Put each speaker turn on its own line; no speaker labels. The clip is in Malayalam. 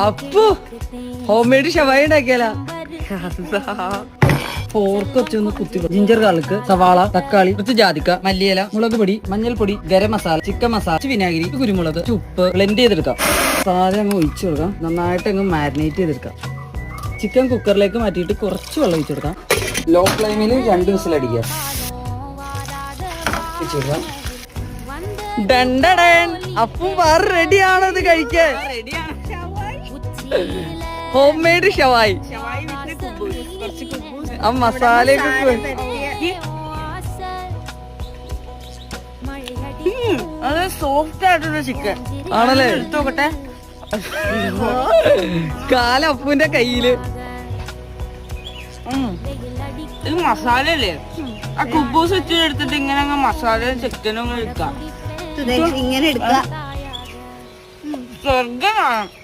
അപ്പു ഹോം മെയ്ഡ് ഷവായി ഉണ്ടാക്കിയാല പോർക്ക് വെച്ചൊന്ന് കുത്തി ജിഞ്ചർ ഗാർലിക് സവാള തക്കാളി കുറച്ച് ജാതിക്ക മല്ലിയില മുളക് പൊടി മഞ്ഞൾപ്പൊടി ഗരം മസാല ചിക്കൻ മസാല വിനാഗിരി കുരുമുളക് ഉപ്പ് ബ്ലെൻഡ് ചെയ്തെടുക്കാം സാധനം അങ്ങ് ഒഴിച്ചു കൊടുക്കാം നന്നായിട്ട് അങ്ങ് മാരിനേറ്റ് ചെയ്തെടുക്കാം ചിക്കൻ കുക്കറിലേക്ക് മാറ്റിയിട്ട് കുറച്ച് വെള്ളം ഒഴിച്ചു കൊടുക്കാം ലോ ഫ്ലെയിമിൽ 2 വിസിൽ അടിക്കുക അപ്പം വേറെ റെഡിയാണോ ഇത് കഴിക്കാൻ ഹോം മെയ്ഡ് ഷവായി ആ മസാലയൊക്കെ
അത് സോഫ്റ്റ് ആയിട്ടുള്ള ചിക്കൻ
ആണല്ലേ
എടുത്തോട്ടെ
കാലം അപ്പുവിന്റെ കയ്യില്
ഇത് മസാല അല്ലേ ആ കുബൂസ് വെച്ച് എടുത്തിട്ട് ഇങ്ങനെ അങ്ങ് മസാലയും ചിക്കനും എടുക്കാം
ഇങ്ങനെ എടുക്കാം
സ്വർഗമാണ്